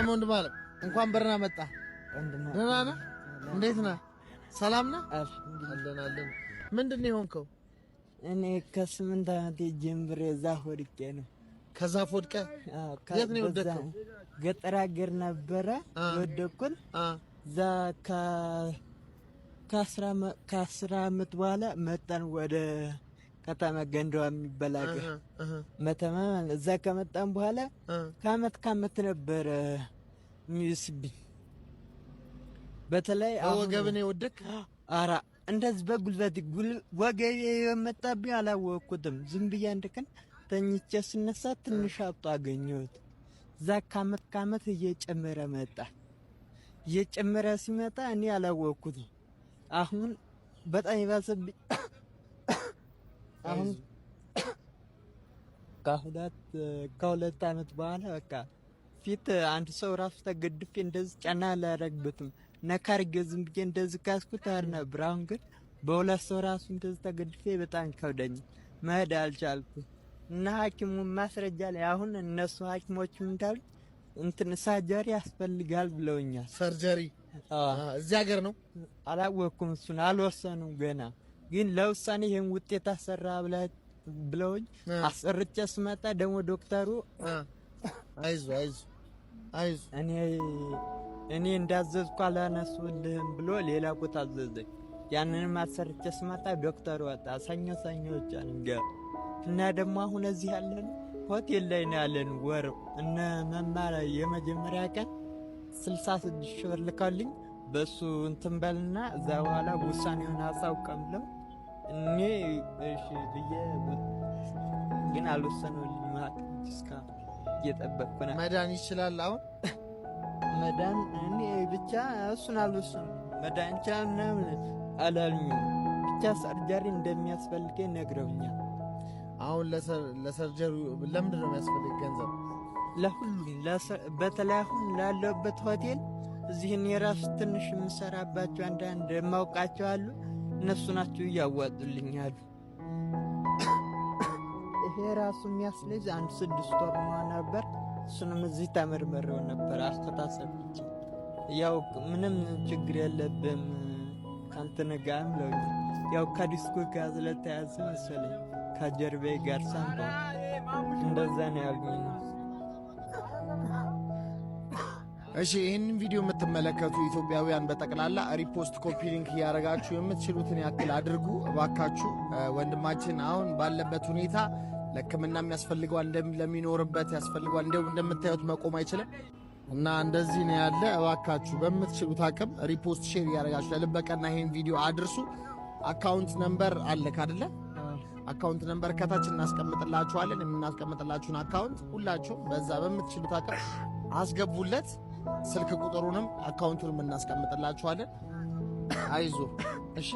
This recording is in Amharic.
ሰላም ወንድም አለ እንኳን በረና መጣ ደህና ነህ እንዴት ነህ ሰላም ነህ አለን ምንድነው የሆንከው እኔ ከ8 ዓመት ጀምሬ ዛፍ ወድቄ ነው ከዛፍ ወድቀ የት ነው የወደቅከው ገጠር ሀገር ነበረ ወደቅኩኝ ዛ ከ10 ዓመት በኋላ መጣን ወደ ከተማ ገንዳዋ የሚበላገ መተማ እዛ ከመጣን በኋላ ከአመት ነበር ሚስብኝ በተለይ ወገብኔ ወደክ አራ እንደዚህ በጉልበት ወገቤ የመጣብኝ አላወቅኩትም ዝም ብዬ አንድ ቀን ተኝቼ ስነሳ ትንሽ አብጦ አገኘሁት እዛ ከአመት እየጨመረ መጣ እየጨመረ ሲመጣ እኔ አላወቅኩትም አሁን በጣም ይባሰብኝ አሁን ከሁለት ዓመት በኋላ በቃ ፊት አንድ ሰው ራሱ ተገድፌ እንደዚህ ጫና አላረግበትም ነካርጌ ዝም ብዬ እንደዚህ ካስኩት ነበር አሁን ግን በሁለት ሰው ራሱ እንደዚህ ተገድፌ በጣም ከብደኝ መሄድ አልቻልኩም እና ሐኪሙ ማስረጃ ላይ አሁን እነሱ ሐኪሞች እንዳሉ እንትን ሰርጀሪ ያስፈልጋል ብለውኛል ሰርጀሪ እዚህ ሀገር ነው አላወቅኩም እሱን አልወሰኑም ገና ግን ለውሳኔ ይሄን ውጤት አሰራ ብለውኝ አሰርቼ ስመጣ ደግሞ ዶክተሩ አይዞ እኔ እንዳዘዝኩ አላነሱልህም ብሎ ሌላ ቦታ አዘዘኝ ያንንም አሰርቼ ስመጣ ዶክተሩ ወጣ ሰኞ ጫንገ እና ደግሞ አሁን እዚህ ያለን ሆቴል ላይ ነው ያለን ወር እነ መማር የመጀመሪያ ቀን 66 ሺህ ብር ልከውልኝ በሱ እንትን በልና እዛ በኋላ ውሳኔውን አሳውቀም ብለው እኔ እሺ ብዬ ግን አልወሰኑልኝም ማለት እስካ እየጠበቅኩ ነው መዳን ይችላል አሁን መዳን እኔ ብቻ እሱን አልወሰኑ መዳን ቻልና አላልኝ ብቻ ሰርጀሪ እንደሚያስፈልገኝ ነግረውኛል አሁን ለሰርጀሪ ለምንድን ነው የሚያስፈልግ ገንዘብ ለሁሉም በተለይ አሁን ላለበት ሆቴል እዚህን የራስ ትንሽ የምሰራባቸው አንዳንድ ማውቃቸው አሉ እነሱ ናቸው ያዋጡልኛል ይሄ ራሱ የሚያስለዝ አንድ 6 ወር ነበር እሱንም እዚህ ተመርመረው ነበር አስተታሰብኩ ያው ምንም ችግር የለብም አንተ ነጋም ነው ያው ከዲስኮ ጋር ስለተያዘ መሰለኝ ከጀርቤ ጋር ሳንባ እንደዛ ነው ያሉኝ እሺ ይሄን ቪዲዮ የምትመለከቱ ኢትዮጵያውያን በጠቅላላ ሪፖስት ኮፒ ሊንክ ያረጋችሁ የምትችሉትን ያክል አድርጉ እባካችሁ ወንድማችን አሁን ባለበት ሁኔታ ለከምና የሚያስፈልገው ለሚኖርበት ያስፈልጋል እንደምታዩት መቆም አይችልም እና እንደዚህ ነው ያለ እባካችሁ በምትችሉት አቅም ሪፖስት ሼር ያረጋችሁ ለልበቀና ይሄን ቪዲዮ አድርሱ አካውንት ነምበር አለክ አይደለ አካውንት ነምበር ከታች እናስቀምጥላችኋለን የምናስቀምጥላችሁን አካውንት ሁላችሁ በዛ በምትችሉት አቅም አስገቡለት ስልክ ቁጥሩንም አካውንቱንም እናስቀምጥላችኋለን አይዞ እሺ